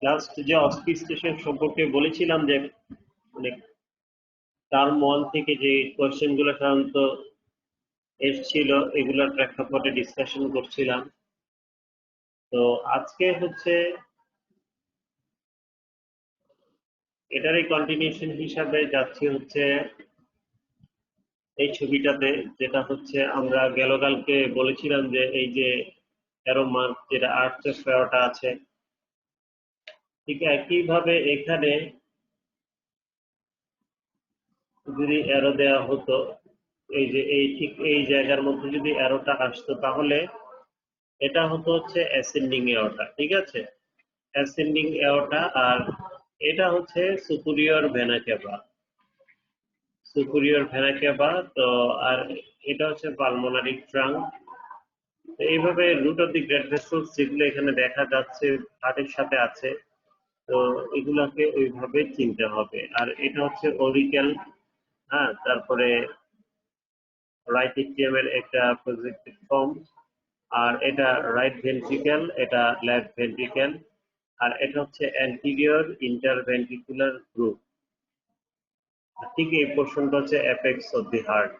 Last যে অস্পিসিয়েশন সম্পর্কে বলেছিলাম যে মানে টার্ম 1 থেকে যে কোয়েশ্চেন গুলো সাধারণত এসেছিল এগুলোর প্রেক্ষাপটে ডিসকাশন করছিলাম। তো আজকে হচ্ছে এটারই কন্টিনিউশন হিসাবে যাচ্ছি হচ্ছে এই ছবিটাতে, যেটা হচ্ছে আমরা গেলকালকে বলেছিলাম যে এই যে অ্যারো মার্ক যেটা আর্টস ফেরোটা আছে, ঠিক একইভাবে এখানে যদি অ্যারো দেওয়া হতো, এই যে এই ঠিক এই জায়গার মধ্যে যদি অ্যারোটা আসতো তাহলে এটা হতো হচ্ছে অ্যাসেন্ডিং এওটা, ঠিক আছে, অ্যাসেন্ডিং এওটা। আর এটা হচ্ছে superior vena cava, superior vena cava. তো আর এটা হচ্ছে পালমোনারি ট্রাঙ্ক। তো এইভাবে root of the great vessels যেগুলো এখানে দেখা যাচ্ছে হার্টের সাথে আছে, তো এগুলাকে ওইভাবে চিনতে হবে। আর এটা হচ্ছে অরিকেল, হ্যাঁ, তারপরে রাইট এটিএম এর একটা প্রজেক্টেড ফর্ম, আর এটা রাইট ভেন্ট্রিকেল, এটা লেফট ভেন্ট্রিকেল, আর এটা হচ্ছে অ্যান্টিরিয়র ইন্টারভেন্ট্রিকুলার গ্রুপ। ঠিক এই পোর্শনটা হচ্ছে অ্যাপেক্স অফ দি হার্ট।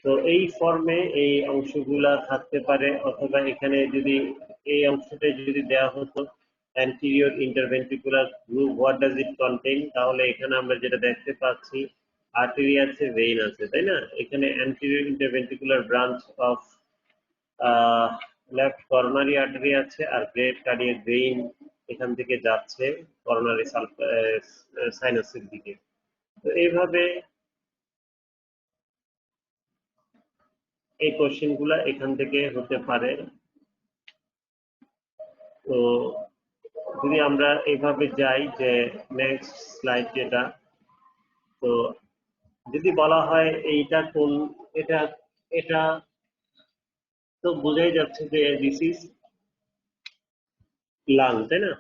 তো এই ফর্মে এই অংশগুলা থাকতে পারে, অথবা এখানে যদি এই অংশটা যদি দেওয়া হতো anterior interventricular group what does it contain, তাহলে এখানে আমরা যেটা দেখতে পাচ্ছি আর্টারি আছে, ভেইন আছে, তাই না? এখানে anterior interventricular branch of left coronary artery আছে, আর গ্রেট কার্ডিয়াক ভেইন এখান থেকে যাচ্ছে করোনারি সাইনাসের দিকে। তো এইভাবে এই কোশ্চেন গুলা এখান থেকে হতে পারে। তো যদি আমরা এইভাবে যাই যে নেক্সট স্লাইড যেটা, তো যদি বলা হয় এইটা কোন, এটা এটা তো বোঝাই যাচ্ছে যে দিস ইজ লাং, তাই না?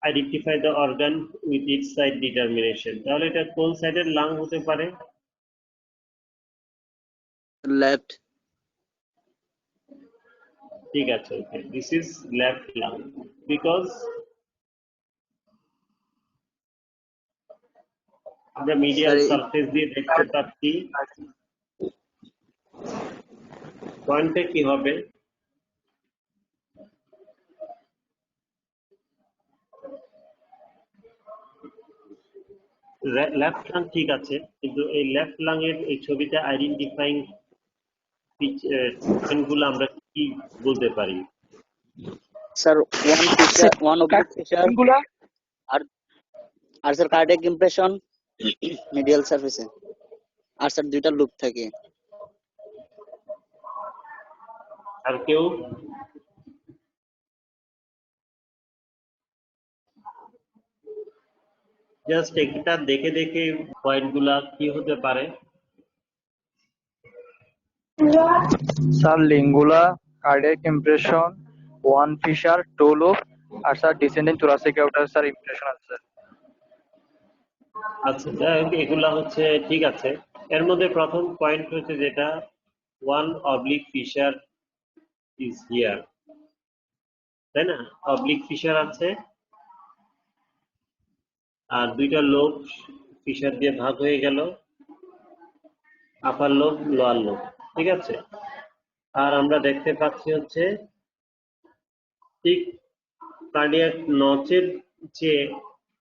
Identify the organ with it side determination, তাহলে এটা কোন সাইডের লাং হতে পারে? লেফট। ঠিক আছে, okay, this is left lung because আমরা মিডিয়াল সারফেস দিয়ে দেখতে পাচ্ছি। পয়েন্টে কি হবে? লেফট লাং ঠিক আছে, কিন্তু এই লেফট লাং এর এই ছবিটা আইডেন্টিফাইং গুলো আমরা কি বলতে পারি? স্যার ওয়ান অবলিক ফিশার আর আর স্যার কার্ডিয়াক ইমপ্রেশন মিডিয়াল সারফেসে, আর স্যার দুইটা লুপ থাকে। আর কেউ? জাস্ট একটা দেখে দেখে পয়েন্ট গুলা কি হতে পারে? Sir lingula, cardiac impression, one fissure, two loop, আর sir descending thoracic aorta sir impression আছে। আচ্ছা, যাই হোক, এগুলা হচ্ছে ঠিক আছে। এর মধ্যে প্রথম পয়েন্ট হচ্ছে যেটা one oblique fissure is here, তাই না? অবলিক ফিশার আছে, আর দুইটা লোব ফিশার দিয়ে ভাগ হয়ে গেল, আপার লোব, লোয়ার লোব, ঠিক আছে। আর আমরা দেখতে পাচ্ছি হচ্ছে ঠিক কার্ডিয়াক নচের যে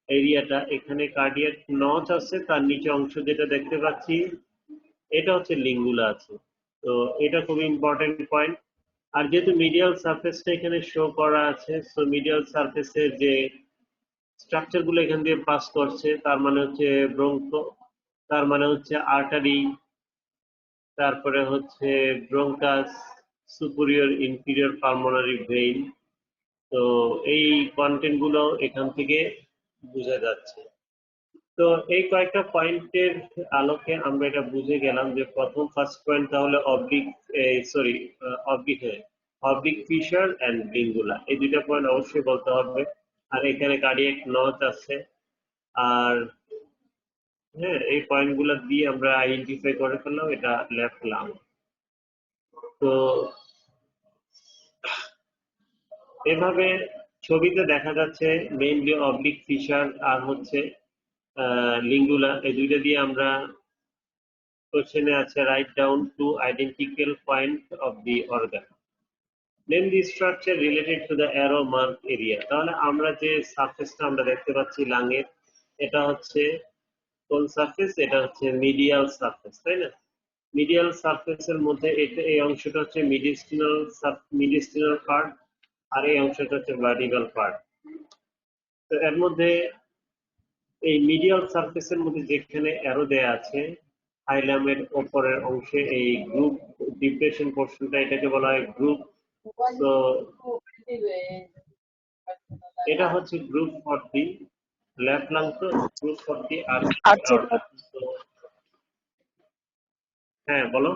এরিয়াটা, এখানে কার্ডিয়াক নচ আছে, তার নিচে অংশ যেটা দেখতে পাচ্ছি এটা হচ্ছে লিঙ্গুলা আছে। তো এটা খুবই ইম্পর্টেন্ট পয়েন্ট। আর যেহেতু মিডিয়াল সারফেসটা এখানে শো করা আছে, সো মিডিয়াল সারফেসের যে স্ট্রাকচার গুলো এখান দিয়ে পাস করছে, তার মানে হচ্ছে ব্রঙ্কো, তার মানে হচ্ছে আর্টারি, তারপরে হচ্ছে bronchus, superior inferior pulmonary vein. তো এই কন্টেন্ট গুলো এখান থেকে বোঝা যাচ্ছে। তো এই কয়েকটা পয়েন্টের আলোকে আমরা এটা বুঝে গেলাম যে প্রথম ফার্স্ট পয়েন্ট তাহলে oblique, sorry, oblique, oblique fissure and lingula, এই দুইটা পয়েন্ট অবশ্যই বলতে হবে। আর এখানে কার্ডিয়াক নচ আছে। আর হ্যাঁ, এই পয়েন্ট গুলো দিয়ে আমরা আইডেন্টিফাই করে ফেললাম এটা লেফট লাং। তো এভাবে ছবিতে দেখা যাচ্ছে মেইনলি অবলিক ফিশার আর হচ্ছে লিঙ্গুলা, এই দুইটা দিয়ে আমরা কোশ্চেনে আছে write down to identical point of the organ, name the structure related to the arrow mark area. তাহলে আমরা যে সারফেসটা আমরা দেখতে পাচ্ছি লাঙের, এটা হচ্ছে কোন সারফেস? এটা হচ্ছে মিডিয়াল সারফেস, তাই না? মিডিয়াল সারফেসের মধ্যে এটা এই অংশটা হচ্ছে মিডিস্টিনাল পার্ট, আর এই অংশটা হচ্ছে ভার্টিক্যাল পার্ট। তো এর মধ্যে এই মিডিয়াল সারফেসের মধ্যে যেখানে অ্যারো দেয়া আছে হাইলামের ওপরের অংশে, এই গ্রুপ ডিপ্রেশন পোর্শনটা, এটাকে বলা হয় গ্রুপ। তো এটা হচ্ছে group for the left lung, তো গ্রুপ ফর দি আর্টারি। তো হ্যাঁ বলো।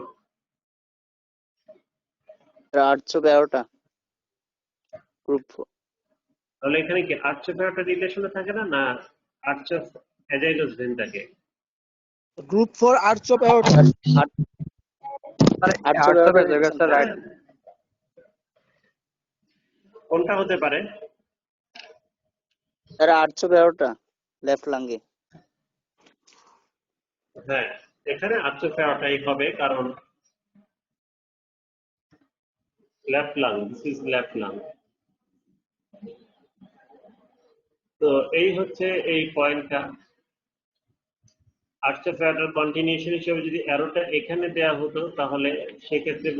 আর্চো 11টা গ্রুপ। তাহলে এখানে কি আর্চ অফ একটা রিলেশনে থাকে না, না আর্চ অফ অ্যাজাইলাস ভেন থাকে? Group for Arch of Aorta. Sir আর্চো আর্টস অফ 11টা জায়গা রিলেশন স্যার রাইট। কোনটা হতে পারে? স্যার আর্চো 11টা লেফট লাঙ্গে। হ্যাঁ, এখানে আর্চ অফ অ্যাওর্টাই হবে, কারণ left lung, this is left lung. তো এই হচ্ছে এই পয়েন্টটা। আর্চ অফ অ্যাওর্টার কন্টিনিউশন হিসেবে যদি অ্যারোটা এখানে দেয়া হতো, তাহলে সেক্ষেত্রে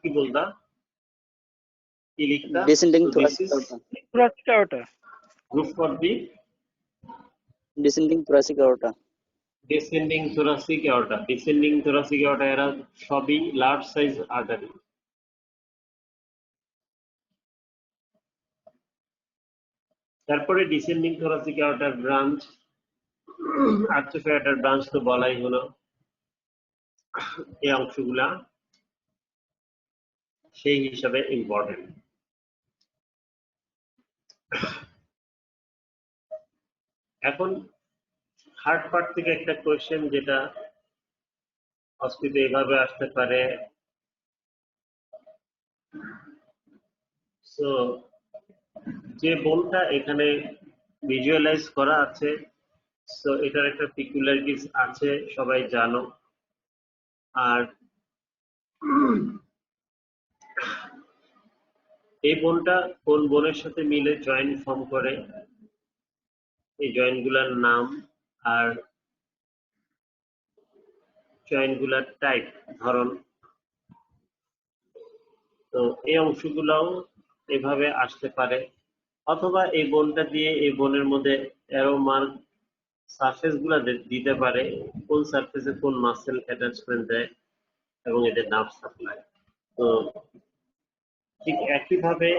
কি বলতা, কি লিখতা? Descending this thoracic is Thoracic aorta. Group for the descending thoracic aorta. Descending thoracic aorta. Descending thoracic aorta এরা সবই লার্জ সাইজ আর্টারি। তারপরে ডিসেন্ডিং থোরাসিক অ্যাওর্টার ব্রাঞ্চ, আর্চ অফ অ্যাওর্টার ব্রাঞ্চ তো বলাই হলো। এই অংশগুলা সেই হিসাবে ইম্পর্টেন্ট। এখন হার্ট পার্ট থেকে একটা কোয়েশ্চেন, যেটা অস্কিতে এভাবে আসতে পারে। সো যে বোনটা এখানে ভিজুয়ালাইজ করা আছে, সো এটার একটা পিকুলারিটিস আছে, সবাই জানো। আর এই বোনটা কোন বোনের সাথে মিলে জয়েন্ট ফর্ম করে, এই জয়েন্ট গুলার নাম আর জয়েন্ট গুলার টাইপ, ধরন। তো এই অংশগুলাও এভাবে আসতে পারে, অথবা এই বোনটা দিয়ে এই বোনের মধ্যে অ্যারো মার্ক সারফেস গুলা দিতে পারে, কোন সারফেসে কোন মাসেল অ্যাটাচমেন্ট দেয় এবং এদের নার্ভ সাপ্লাই। তো ঠিক একইভাবে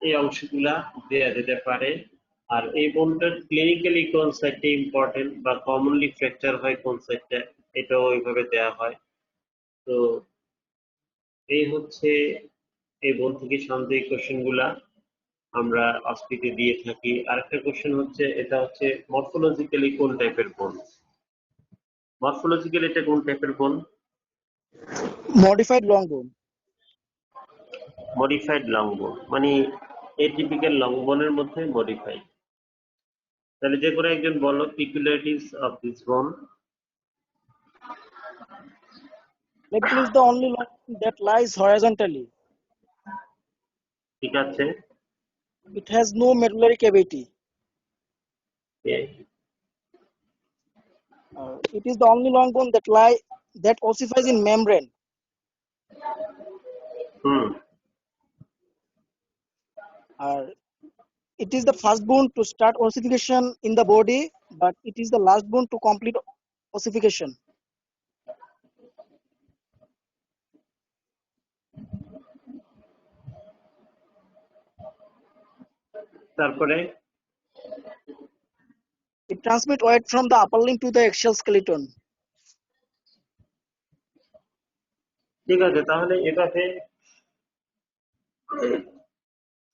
এই অংশগুলা দেয়া যেতে পারে। আর এই বোনটার ক্লিনিক্যালি কোন সাইডটা ইম্পর্টেন্ট বা কমনলি ফ্র্যাকচার হয় কোন সাইডটা, এটাও ওইভাবে দেয়া হয়। তো এই হচ্ছে এই বোন থেকে সন্দেহ কোশ্চেন গুলা আমরা অস্পিতে দিয়ে থাকি। আরেকটা কোশ্চেন হচ্ছে, এটা হচ্ছে মরফোলজিক্যালি কোন টাইপের বোন? মরফোলজিক্যালি এটা কোন টাইপের বোন? Modified long bone. Modified long বোন, মানে এটিপিক্যাল লং বোনের মধ্যে মডিফাইড। তাহলে যে করে একজন বলো পিকুলারিটিস অফ দিস বোন। It is the only long bone that lies horizontally. ঠিক আছে। It has no medullary cavity. It is the only long bone that ossifies in membrane. Hmm. It is the first bone to start ossification in the body, but it is the last bone to complete ossification. তারপরে It transmits weight from the upper limb to the axial skeleton. ঠিক আছে, তাহলে এটাতে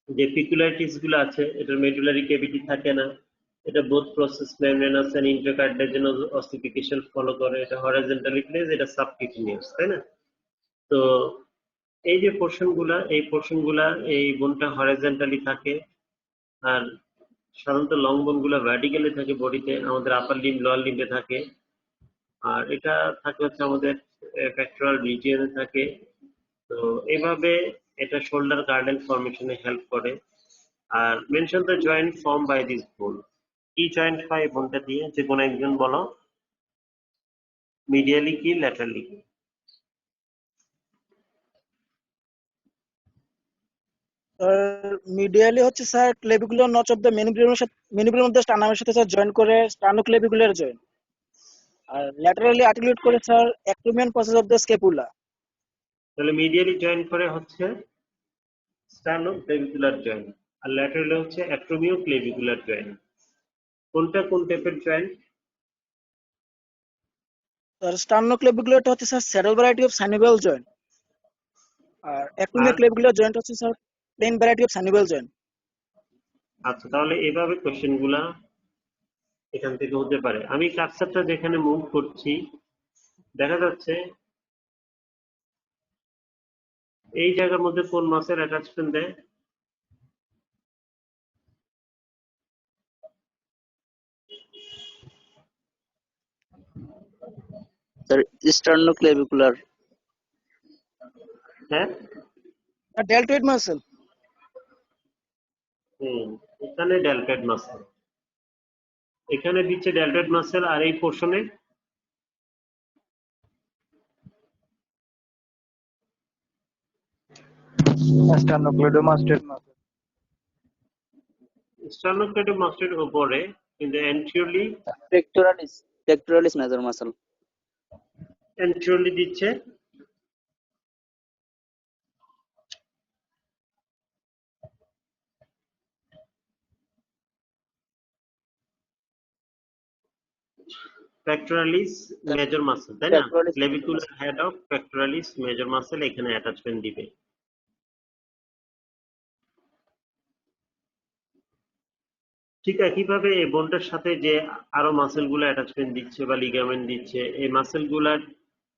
যে পিকুলারিটিস গুলো আছে, এটার medullary cavity থাকে না, এটা both process membranous and intercardinal ossification follow করে, এটা হরাইজন্টালি প্লেস, এটা সাবকিউটেনিয়াস, তাই না? তো এই যে পোর্শনগুলা এই বোনটা হরাইজন্টালি থাকে, আর সাধারণত লং বোনগুলা ভার্টিক্যালি থাকে বডিতে, আমাদের আপার লিম্ব লোয়ার লিম্বে থাকে। আর এটা থাকে হচ্ছে আমাদের পেক্টোরাল রিজিয়নে থাকে। তো এইভাবে এটা শোল্ডার গার্ডেন ফর্মেশনে হেল্প করে। আর mention the joint form by this bone. কি জয়েন্ট হয় এই বোনটা দিয়ে, যে কোনো একজন বলো, মিডিয়ালি কি ল্যাটারালি? মিডিয়ালি হচ্ছে স্যার ক্লেভিকুলার নচ অফ দ্য মেনিপুলের মধ্যে স্টার্নামের সাথে স্যার জয়েন করে স্টার্নোক্লেভিকুলার জয়েন। আর ল্যাটারালি আর্টিকুলেট করে sir acromion process of the স্কেপুলা। তাহলে মিডিয়ালি জয়েন করে হচ্ছে স্টার্নোক্লেভিকুলার জয়েন্ট, আর ল্যাটারালি হচ্ছে অ্যাক্রোমিও ক্লেভিকুলার জয়েন্ট। কোনটা কোন টাইপের জয়েন্ট? স্যার স্টার্নোক্লেভিকুলারটা হচ্ছে sir saddle variety of synovial joint. আর অ্যাক্রোমিও আর ক্লেভিকুলার জয়েন্ট হচ্ছে sir plane variety of synovial joint. আচ্ছা, তাহলে এভাবে কোশ্চেন গুলা এখান থেকে হতে পারে। আমি কার্সারটা যেখানে মুভ করছি দেখা যাচ্ছে এই জায়গার মধ্যে কোন মাসের অ্যাটাচমেন্ট দেয়? স্যার স্টার্নোক্লেভিকুলার। হ্যাঁ, আর ডেল্টয়েড মাসেল। এখানে ডেল্টয়েড মাসেল, এখানে দিচ্ছে ডেল্টয়েড মাসেল, আর এই পোর্শনে স্টার্নোক্লেডোমাস্টেড মাসেল। স্টার্নোক্লেডোমাস্টের উপরে, কিন্তু পেক্টোরালিস মেজর মাসল। এন্টিরিয়রলি দিচ্ছে পেক্টোরালিস মেজর মাসেল, তাই না? Pectoralis major clavicular muscle. Head of pectoralis major muscle এখানে অ্যাটাচমেন্ট দিবে। ঠিক একইভাবে এই বোনটার সাথে যে আরো মাসেল গুলো অ্যাটাচমেন্ট দিচ্ছে বা লিগামেন্ট দিচ্ছে, এই মাসেল গুলার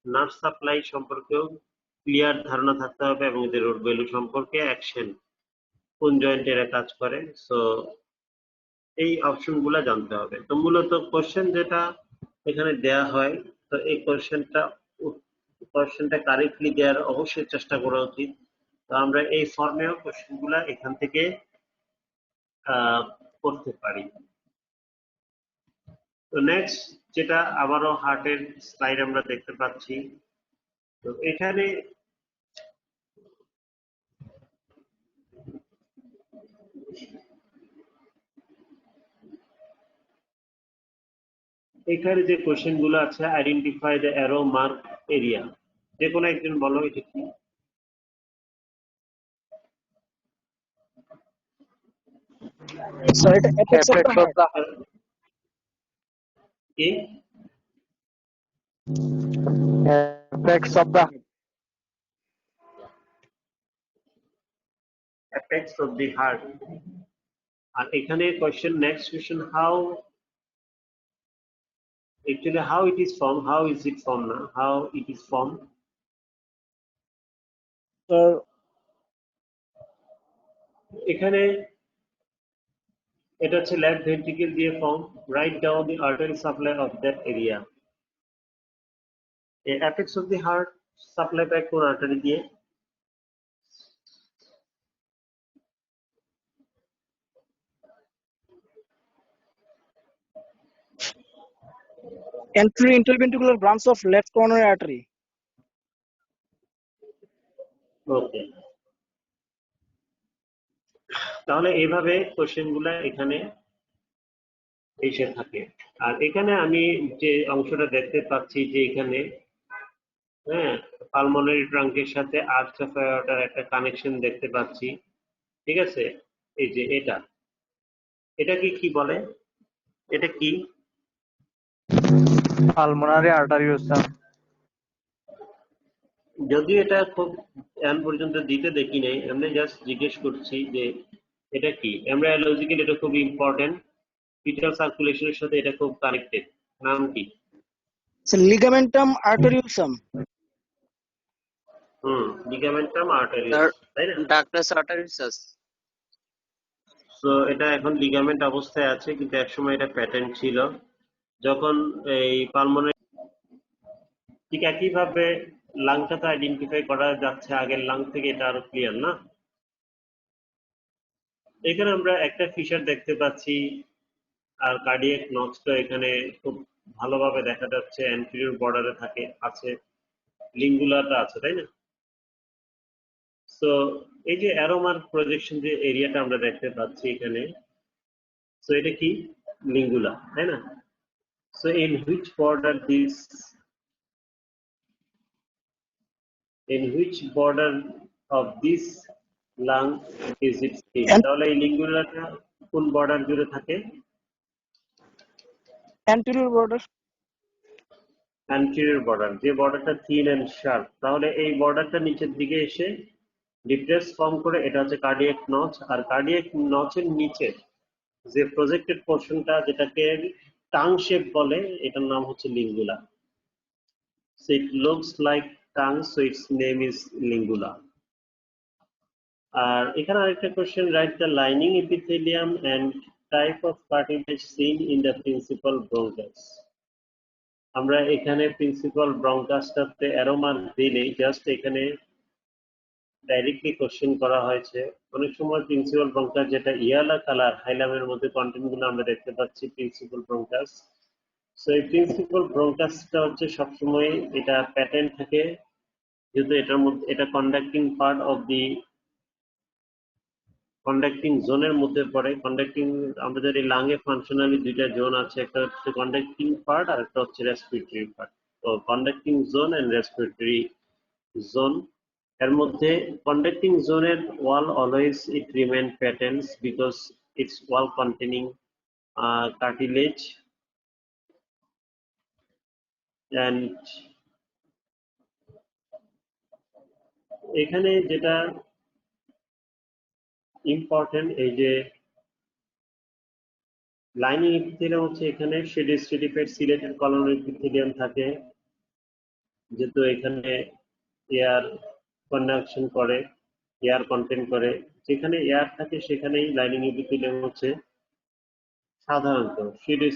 নার্ভ সাপ্লাই সম্পর্কেও ক্লিয়ার ধারণা থাকতে হবে, এবং এদের রোড ভ্যালু সম্পর্কে, অ্যাকশন কোন জয়েন্টে এরা কাজ করে, সো এই অপশন গুলা জানতে হবে। তো মূলত কোশ্চেন যেটা এখানে দেয়া হয়, তো এই কোশ্চেনটা কারেক্টলি দেওয়ার অবশ্যই চেষ্টা করা উচিত। তো আমরা এই ফর্মেও কোশ্চেন গুলা এখান থেকে করতে পারি। তো নেক্সট যেটা আবারও হার্টের স্লাইড আমরা দেখতে পাচ্ছি। তো এখানে যে কোশ্চেন গুলো আছে, identify the arrow mark area, যে কোনো একজন বলো এটা কি? স্যার এটা apex of the Apex of heart. the কি? apex of the apex of the heart. আর এখানে question, next question, how actually how it is formed, how is it formed, না how it is formed? স্যার এখানে এটা হচ্ছে left ventricle দিয়ে form, right down the artery supply of that area. এই apex of the heart supply পায় কোন artery দিয়ে? entry interventricular branch of left coronary artery. ওকে, তাহলে এইভাবে কোশ্চেন গুলা এখানে এসে থাকে। আর এখানে আমি যে অংশটা দেখতে পাচ্ছি যে এখানে, হ্যাঁ, পালমোনারি ট্রাঙ্কের সাথে আর্চ অফ অ্যাওর্টার একটা কানেকশন দেখতে পাচ্ছি। ঠিক আছে, এই যে এটাকে কি বলে? এটা কি? pulmonary arteriosum. যদিও এটা খুব এখন পর্যন্ত দিতে দেখি নাই, আমি জাস্ট জিজ্ঞেস করছি যে এটা কি। এমব্রায়োলজিক্যালি এটা খুব ইম্পর্টেন্ট, ফিটাল সার্কুলেশনের সাথে এটা খুব কানেক্টেড। নাম কি? So ligamentum arteriosum. লিগামেন্ট কাম আর্টারিস, স্যার তাই না? ডাক্টারস আর্টারিসাস। সো এটা এখন লিগামেন্ট অবস্থায় আছে, কিন্তু একসময় এটা প্যাটেন্ট ছিল। যখন এই পালমোনারি, ঠিক একইভাবে লাংটা তো আইডেন্টিফাই করা যাচ্ছে আগের লাং থেকে, এটা আরো ক্লিয়ার না? এখানে আমরা একটা ফিশার দেখতে পাচ্ছি, আর কার্ডিয়াক নচটা এখানে খুব ভালোভাবে দেখা যাচ্ছে, অ্যান্টেরিয়র বর্ডারে আছে, লিঙ্গুলাটা আছে, তাই না? সো এই যে অ্যারোমার প্রজেকশন যে এরিয়াটা আমরা দেখতে পাচ্ছি এখানে, সো এটা কি? লিঙ্গুলা, তাই না? So in which border this, in which border of this lung is it seen? তাহলে এই লিঙ্গুলাটা কোন বর্ডার জুড়ে থাকে? Anterior border. অ্যান্টেরিয়র বর্ডার, যে বর্ডারটা থিন এন্ড শার্প, তাহলে এই বর্ডারটা নিচের দিকে এসে ডিপ্রেস ফর্ম করে, এটা হচ্ছে কার্ডিয়াক নচ। আর কার্ডিয়াক নচের নিচে যে প্রজেক্টেড পোর্শনটা, যেটাকে টাং শেপ বলে, এটার নাম হচ্ছে লিঙ্গুলা। So it looks like tongue, so its name is lingula. আর এখানে আরেকটা question, right the lining epithelium and type of cartilage seen in the principal bronchus. আমরা এখানে প্রিন্সিপাল ব্রঙ্কাসটাতে অ্যারো মার্ক দিলেই জাস্ট এখানে ডাইরেক্টলি কোশ্চেন করা হয়েছে। অনেক সময় প্রিন্সিপাল ব্রঙ্কাস, যেটা ইয়ালা কালার হাইলামের মধ্যে কন্টেন্ট গুলো আমরা দেখতে পাচ্ছি, প্রিন্সিপাল ব্রঙ্কাস। সো এই প্রিন্সিপাল ব্রঙ্কাসটা হচ্ছে সবসময় এটা প্যাটার্ন থাকে, যেহেতু এটার মধ্যে এটা conducting part of the conducting জোনের মধ্যে পড়ে। কন্ডাক্টিং, আমাদের এই লাংয়ে ফাংশনালি দুইটা জোন আছে, একটা হচ্ছে কন্ডাক্টিং পার্ট আর একটা হচ্ছে রেসপিরেটরি পার্ট। তো conducting zone and respiratory zone, এর মধ্যে কন্ডাক্টিং জোনের wall always it remain patterns because its wall containing cartilage, and এখানে যেটা ইম্পর্টেন্ট, এই যে লাইনিং এপিথেলিয়াম হচ্ছে, এখানে স্টেডিফাইড সিলেটেড কলোনার এপিথেলিয়াম থাকে, যেহেতু এখানে এয়ার কন্ডাকশন করে, এয়ার কন্টেন্ট করে, যেখানে এয়ার থাকে সেখানেই লাইনিং এপিথেলিয়াম হচ্ছে সাধারণত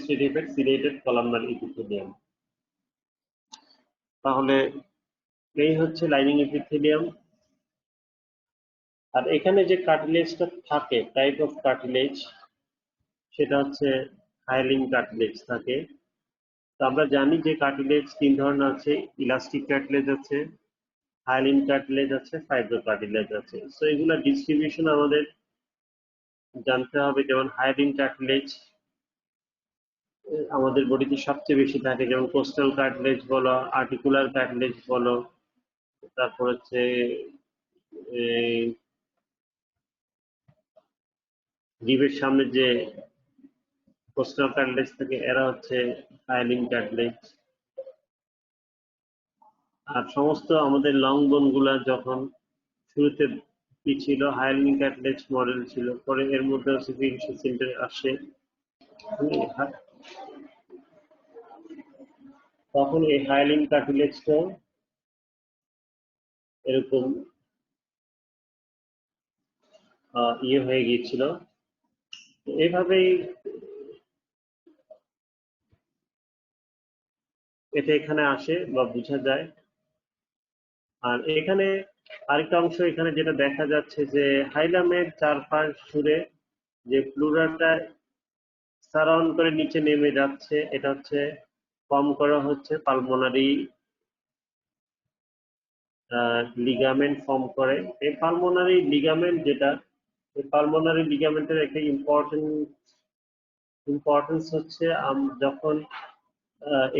স্টেডিফাইড সিলেটেড কলামনার এপিথেলিয়াম। তাহলে এই হচ্ছে লাইনিং এপিথেলিয়াম। আর এখানে যে কার্টিলেজটা থাকে, টাইপ অফ কার্টিলেজ, সেটা হচ্ছে হাইলিং কার্টিলেজ থাকে। তো আমরা জানি যে কার্টিলেজ তিন ধরনের আছে, ইলাস্টিক কার্টিলেজ আছে, হাইলিন কার্টিলেজ আছে, ফাইব্রো কার্টিলেজ আছে। সো এগুলা ডিস্ট্রিবিউশন আমাদের জানতে হবে। যেমন হাইলিন কার্টিলেজ আমাদের বডিতে সবচেয়ে বেশি থাকে, যেমন কোস্টাল কার্টিলেজ বলো, আর্টিকুলার কার্টিলেজ বলো, তারপর হচ্ছে জিভের সামনে যে কোস্টাল কার্টিলেজ থাকে, এরা হচ্ছে হাইলিন কার্টিলেজ। আর সমস্ত আমাদের লং বোন গুলা যখন শুরুতে কি ছিল, হাইলিন কার্টিলেজ মডেল ছিল, পরে এর মধ্যে হচ্ছে সেন্টার আসে, তখন এই হাইলিন কার্টিলেজটা এরকম ইয়ে হয়ে গিয়েছিল। এইভাবেই এটা এখানে আসে বা বোঝা যায়। আর এখানে আরেকটা অংশ এখানে যেটা দেখা যাচ্ছে, যে হাইলামের চারপাশ জুড়ে যে প্লুরাটা সারাউন্ড করে নিচে নেমে যাচ্ছে, এটা হচ্ছে ফর্ম করা হচ্ছে পালমোনারি লিগামেন্ট ফর্ম করে। এই পালমোনারি লিগামেন্ট যেটা, এই পালমোনারি লিগামেন্টের একটা ইম্পর্টেন্স হচ্ছে, যখন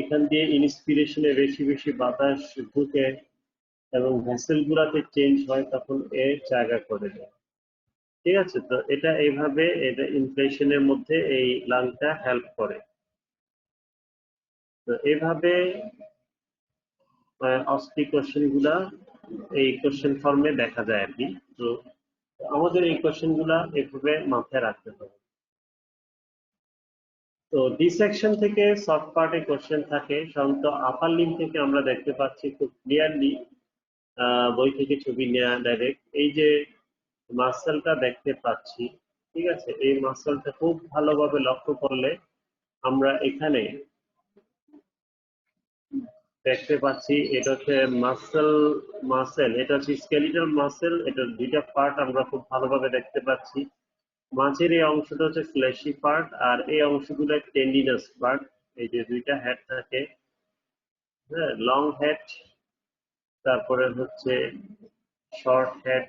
এখান দিয়ে ইন্সপিরেশনে বেশি বেশি বাতাস ঢুকে এবং ভেসেল গুলাতে চেঞ্জ হয়, তখন এর জায়গা করে দেয়। ঠিক আছে, তো এটা এইভাবে এটা ইনফ্লেশনের মধ্যে এই লাংটা হেল্প করে। তো এইভাবে অস্টি কোশ্চেন গুলা এই কোশ্চেন ফর্মে দেখা যায় আর কি। তো আমাদের এই কোশ্চেন গুলা এভাবে মাথায় রাখতে হবে। তো ডি সেকশন থেকে সফট পার্টে কোশ্চেন থাকে, সাধারণত আপার লিম্ব থেকে আমরা দেখতে পাচ্ছি খুব ক্লিয়ারলি বই থেকে ছবি নেওয়া ডাইরেক্ট। এই যে মাসেলটা দেখতে পাচ্ছি, ঠিক আছে, এই মাসেলটা খুব ভালোভাবে লক্ষ্য করলে আমরা এখানে দেখতে পাচ্ছি এটা হচ্ছে মাসেল, এটা হচ্ছে স্কেলিটাল মাসেল। এটার দুইটা পার্ট আমরা খুব ভালোভাবে দেখতে পাচ্ছি। মাঝের এই অংশটা হচ্ছে ফ্ল্যাশি পার্ট, আর এই অংশগুলো টেন্ডিনাস পার্ট। এই যে দুইটা হেড থাকে, হ্যাঁ, লং হেড, তারপরে হচ্ছে শর্ট হেড।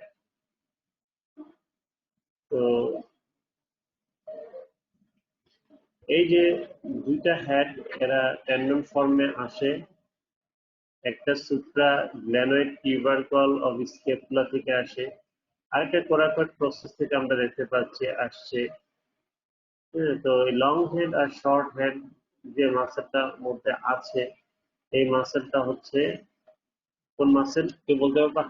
তো এই যে দুইটা হেড, এরা ট্যান্ডন ফর্মে আসে। একটা সুপ্রা গ্ল্যানোয়েড টিউবারকল অফ স্কেপুলা থেকে আসে, আরেকটা কোরাকয়েড প্রসেস থেকে আমরা দেখতে পাচ্ছি আসছে। হ্যাঁ, তো লং হেড আর শর্ট হেড যে মাসেলটা মধ্যে আছে, এই মাসেলটা হচ্ছে কোন মাসেল কি বলতে পারবা?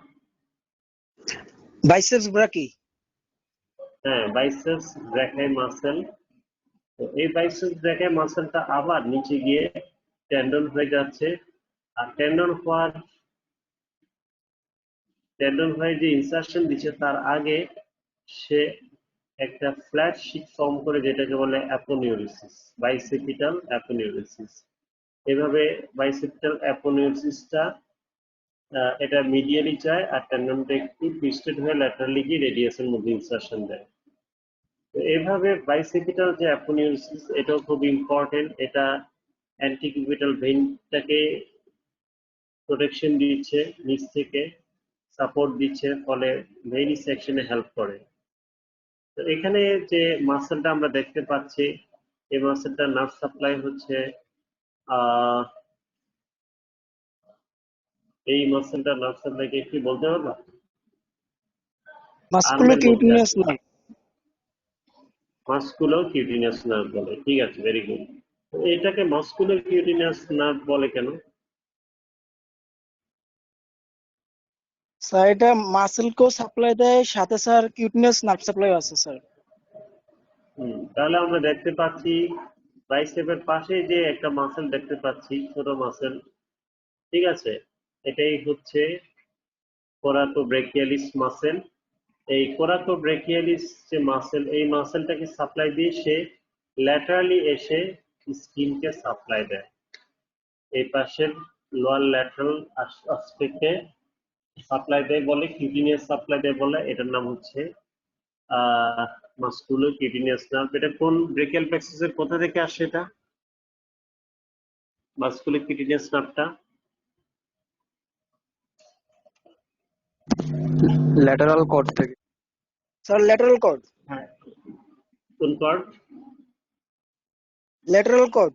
বাইসেপস ব্রাকি। হ্যাঁ, বাইসেপস ব্রাকিয়াই মাসেল। তো এই বাইসেপস ব্রাকিয়াই মাসেলটা আবার নিচে গিয়ে টেন্ডন হয়ে যাচ্ছে। আর টেন্ডন হয়ে যে ইনসার্শন দিচ্ছে তার আগে সে একটা ফ্ল্যাট শীট ফর্ম করে, যেটাকে বলে অ্যাপোনিউরিসিস, বাইসেপিটাল অ্যাপোনিউরিসিস। এভাবে বাইসেপিটাল অ্যাপোনিউরিসিসটা এটা মিডিয়ালি যায়, আর টেন্ডনটা একটু টুইস্টেড হয়ে ল্যাটারালি গিয়ে রেডিয়াসের মধ্যে ইনসার্শন দেয়। তো এভাবে বাইসেপিটাল যে অ্যাপোনিউরিসিস, এটাও খুব ইম্পর্টেন্ট। এটা অ্যান্টিকিউবিটাল ভেইনটাকে প্রোটেকশন দিচ্ছে, নিচ থেকে সাপোর্ট দিচ্ছে, ফলে ভেইনি সেকশনে হেল্প করে। তো এখানে যে মাসেলটা আমরা দেখতে পাচ্ছি, এই মাসেলটা নার্ভ সাপ্লাই হচ্ছে আহ এই মাসেলটা নার্ভ সাপ্লাইকে একটু বলতে পারবা? মাসকুলো আর্মের মধ্যে কিউটিনিয়াস আছে, নার্ভ। মাসকুলো কিউটিনিয়াস নার্ভ বলে। ঠিক আছে, ভেরি গুড। এটাকে মাসকুলো কিউটিনিয়াস নার্ভ বলে কেন? স্যার এটা মাসেলকেও সাপ্লাই দেয়, সাথে স্যার কিউটিনিয়াস নার্ভ সাপ্লাই আছে স্যার। তাহলে আমরা দেখতে পাচ্ছি বাইসেপের পাশে যে একটা মাসেল দেখতে পাচ্ছি, ছোট মাসেল, ঠিক আছে, এটাই হচ্ছে কোরাকোব্রেকিয়ালিস মাসেল। এই কোরাকোব্রেকিয়ালিস যে মাসেল, এই মাসেলটাকে সাপ্লাই দিয়ে সে ল্যাটারালি এসে স্কিনকে সাপ্লাই দেয়। এই পাশের লোয়ার ল্যাটারাল অ্যাসপেক্টে সাপ্লাই দেয় বলে, কিউটিনিয়াস সাপ্লাই দেয় বলে, এটার নাম হচ্ছে মাসকুলো কিউটিনিয়াস নার্ভ। এটা কোন ব্রেকিয়াল প্লেক্সাসের কোথা থেকে আসে এটা, মাসকুলো কিউটিনিয়াস নার্ভটা? ল্যাটারাল কর্ড থেকে। Sir lateral cord. হ্যাঁ, কোন cord? Lateral cord.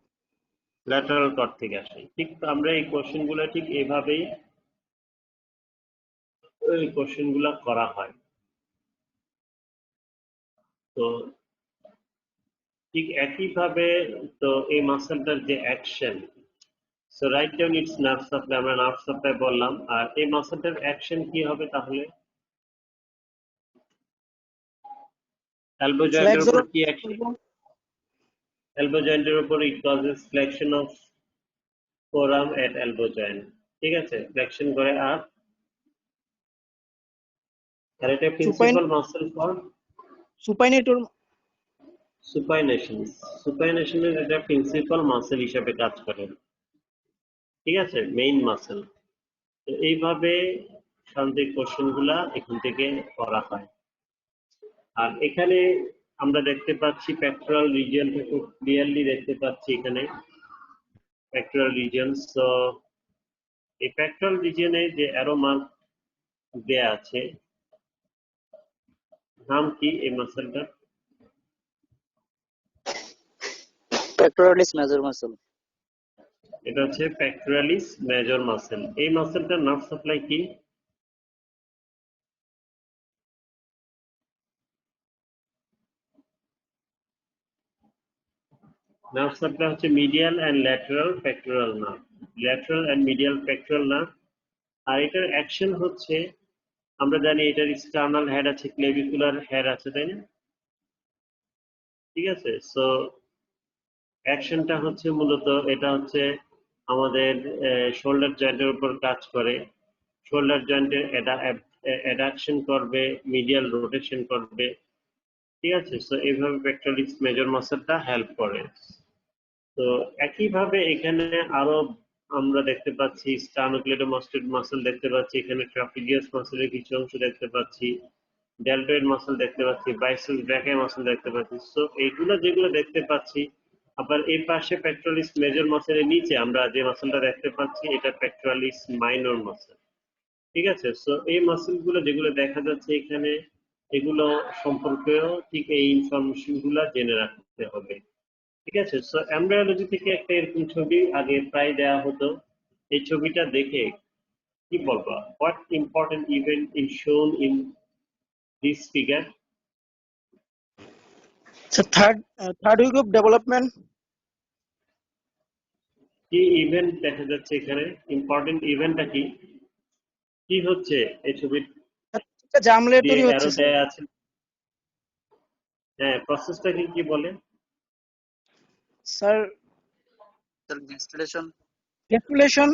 Lateral cord থেকে আসে। ঠিক আমরা এই কোশ্চেনগুলো ঠিক এইভাবেই করা হয়। তো ঠিক একইভাবে, তো এই মাসেলটার যে action, so write down it's nerve supply, আমরা নার্ভ সাপ্লাই বললাম। আর এই মাসেলটার অ্যাকশন কি হবে তাহলে? এলবো জয়েন্টের উপর কি অ্যাকশন? এলবো জয়েন্টের উপর it causes flexion of forum at elbow joint. ঠিক আছে, ফ্লেকশন করে। আর এটা প্রিন্সিপাল মাসেল ফর সুপাইনেটর। সুপাইনেশন। সুপাইনেশনের এটা প্রিন্সিপাল মাসেল হিসাবে কাজ করে, ঠিক আছে, মেইন মাসেল। তো এইভাবে সাধারণত কোশ্চেন গুলা এখান থেকে করা হয়। আর এখানে আমরা দেখতে পাচ্ছি পেক্টোরাল রিজিয়নটা খুব ক্লিয়ারলি দেখতে পাচ্ছি এখানে, পেক্টোরাল রিজিয়ন। সো এই পেক্টোরাল রিজিয়নে যে অ্যারো মার্ক দেয়া আছে, নাম কি এই মাসেলটা? Pectoralis major muscle. এটা হচ্ছে পেক্টোরালিস মেজর মাসেল। এই মাসেলটার নার্ভ সাপ্লাই কি? নার্ভ সাপ্লাই হচ্ছে medial and lateral pectoral nerve, lateral and medial pectoral nerve. আর এটার অ্যাকশন হচ্ছে, আমরা জানি এটার স্টার্নাল হেড আছে, ক্লেভিকুলার হেড আছে, তাই না? ঠিক আছে, সো অ্যাকশনটা হচ্ছে মূলত এটা হচ্ছে আমাদের শোল্ডার জয়েন্টের উপর কাজ করে। শোল্ডার জয়েন্টের অ্যাডাকশন করবে, মিডিয়াল রোটেশন করবে, ঠিক আছে। সো এইভাবে পেক্টোরালিস মেজর মাসলটা হেল্প করে। তো একইভাবে এখানে আরো আমরা দেখতে পাচ্ছি স্টার্নোক্লেডোমাস্টোইড মাসল দেখতে পাচ্ছি, এখানে ট্রাপিজিয়াস মাসলের কিছু অংশ দেখতে পাচ্ছি, ডেলটয়েড মাসল দেখতে পাচ্ছি, বাইসেপস ব্র্যাকিয়া মাসল দেখতে পাচ্ছি। সো এইগুলো যেগুলো দেখতে পাচ্ছি, আবার এই পাশে পেক্টোরালিস মেজর মাসলের নিচে আমরা যে মাসলটা দেখতে পাচ্ছি এটা পেক্টোরালিস মাইনর মাসল, ঠিক আছে। সো এই মাসল গুলো যেগুলো দেখা যাচ্ছে এখানে, এগুলো সম্পর্কেও ঠিক এই ইনফরমেশন গুলা জেনে রাখতে হবে, ঠিক আছে। সো এমব্রায়োলজি থেকে একটা এরকম ছবি আগে প্রায় দেওয়া হতো, এই ছবিটা দেখে কি বলবা, হোয়াট ইম্পর্টেন্ট ইভেন্ট ইন শোন in this figure? So third week of development. কি ইভেন্ট দেখা যাচ্ছে এখানে, ইম্পর্টেন্ট ইভেন্টটা কি কি হচ্ছে এই ছবির জার্মলেট যে তৈরি হচ্ছে অ্যারো স্যার। দেয়া আছে? হ্যাঁ, প্রসেসটা কি কি বলে? Sir sir gastrulation. Gastrulation.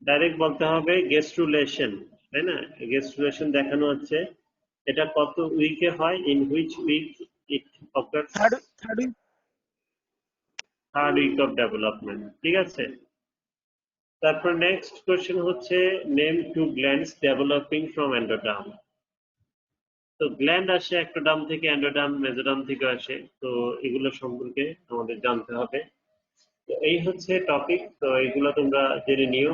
Direct বলতে হবে গেস্ট্রুলেশন, তাই না? গেস্ট্রুলেশন দেখানো হচ্ছে। এটা কত উইকে হয়? In which week it occurs? Third week. Third week of development, ঠিক আছে। তারপর নেক্সট কোশ্চেন হচ্ছে name two glands developing from endoderm. তো গ্ল্যান্ড আসে একটোডার্ম থেকে, এন্ডোডার্ম মেজোডার্ম থেকে আসে। তো এগুলো সম্পর্কে আমাদের জানতে হবে। তো এই হচ্ছে টপিক, তো এগুলো তোমরা জেনে নিও।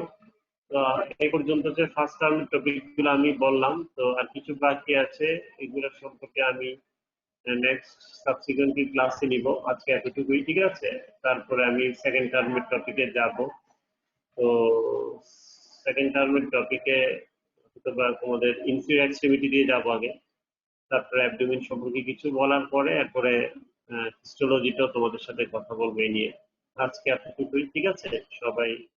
তো এই পর্যন্ত যে ফার্স্ট টার্মের টপিক গুলো আমি বললাম, তো আর কিছু বাকি আছে, এগুলো সম্পর্কে আমি নেক্সট সাবসিকুয়েন্টলি ক্লাসে নিব। আজকে এতটুকুই, ঠিক আছে। তারপরে আমি সেকেন্ড টার্মের টপিকে যাব। তো সেকেন্ড টার্মের টপিকে অথবা তোমাদের ইনফিরিয়র এক্সট্রিমিটি দিয়ে যাব আগে, তারপরে অ্যাবডোমেন সম্পর্কে কিছু বলার পরে এরপরে হিস্টোলজিটাও তোমাদের সাথে কথা বলবো এই নিয়ে। আজকে এতটুকুই, ঠিক আছে। সবাই